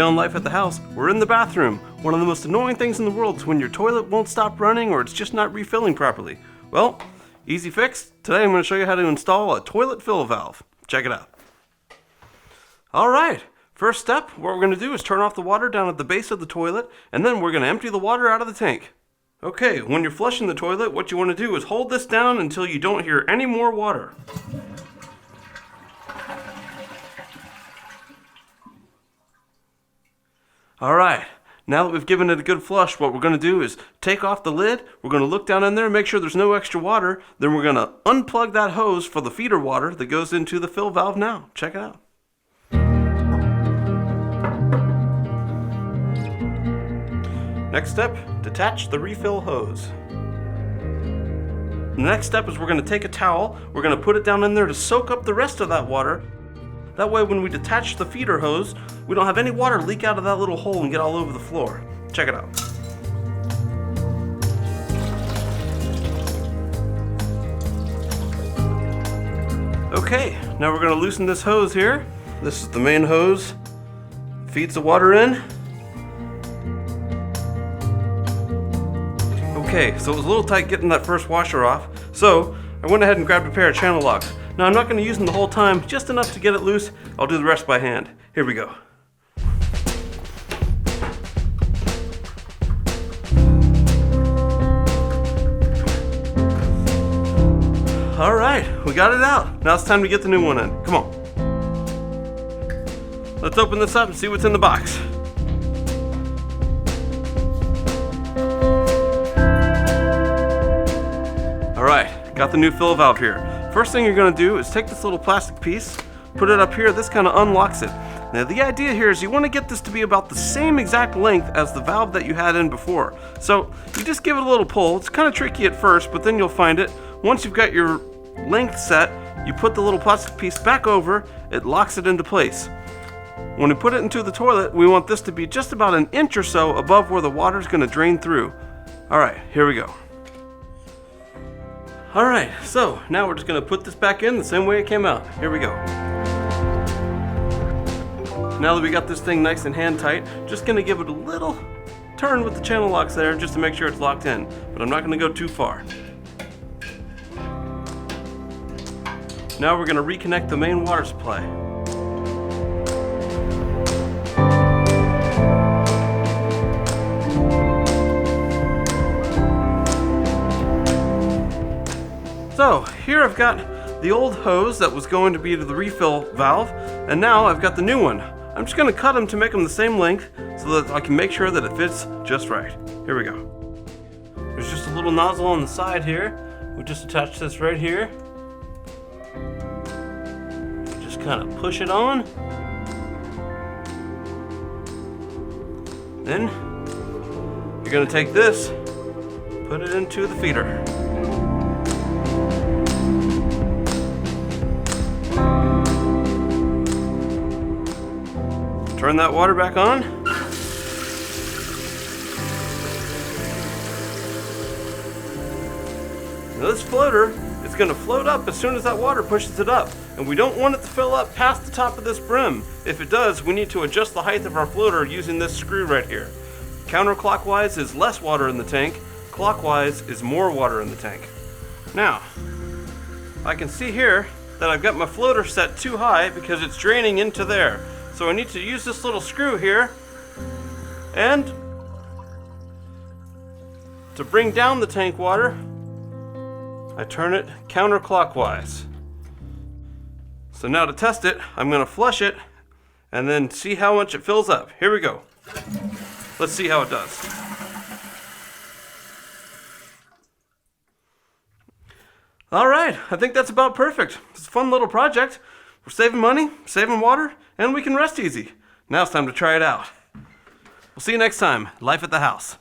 Today on Life at the House, we're in the bathroom. One of the most annoying things in the world is when your toilet won't stop running or it's just not refilling properly. Well, easy fix. Today I'm going to show you how to install a toilet fill valve. Check it out. Alright, first step, what we're going to do is turn off the water down at the base of the toilet, and then we're going to empty the water out of the tank. Okay, when you're flushing the toilet, what you want to do is hold this down until you don't hear any more water. Alright, now that we've given it a good flush, what we're going to do is take off the lid, we're going to look down in there and make sure there's no extra water, then we're going to unplug that hose for the feeder water that goes into the fill valve now. Check it out. Next step, detach the refill hose. The next step is we're going to take a towel, we're going to put it down in there to soak up the rest of that water. That way when we detach the feeder hose, we don't have any water leak out of that little hole and get all over the floor. Check it out. Okay, now we're going to loosen this hose here. This is the main hose. Feeds the water in. Okay, so it was a little tight getting that first washer off, so I went ahead and grabbed a pair of channel locks. Now I'm not going to use them the whole time, just enough to get it loose. I'll do the rest by hand. Here we go. Alright, we got it out. Now it's time to get the new one in. Come on. Let's open this up and see what's in the box. Alright, got the new fill valve here. First thing you're going to do is take this little plastic piece, put it up here, this kind of unlocks it. Now the idea here is you want to get this to be about the same exact length as the valve that you had in before. So you just give it a little pull. It's kind of tricky at first, but then you'll find it. Once you've got your length set, you put the little plastic piece back over, it locks it into place. When we put it into the toilet, we want this to be just about an inch or so above where the water's going to drain through. Alright, here we go. Alright, so now we're just going to put this back in the same way it came out. Here we go. Now that we got this thing nice and hand tight, just going to give it a little turn with the channel locks there just to make sure it's locked in. But I'm not going to go too far. Now we're going to reconnect the main water supply. So here I've got the old hose that was going to be to the refill valve, and now I've got the new one. I'm just going to cut them to make them the same length so that I can make sure that it fits just right. Here we go. There's just a little nozzle on the side here. We'll just attach this right here. Just kind of push it on. Then you're going to take this, put it into the feeder. Turn that water back on. Now this floater is going to float up as soon as that water pushes it up. And we don't want it to fill up past the top of this brim. If it does, we need to adjust the height of our floater using this screw right here. Counterclockwise is less water in the tank. Clockwise is more water in the tank. Now, I can see here that I've got my floater set too high because it's draining into there. So I need to use this little screw here and to bring down the tank water, I turn it counterclockwise. So now to test it, I'm going to flush it and then see how much it fills up. Here we go. Let's see how it does. Alright, I think that's about perfect. It's a fun little project. We're saving money, saving water, and we can rest easy. Now it's time to try it out. We'll see you next time. Life at the House.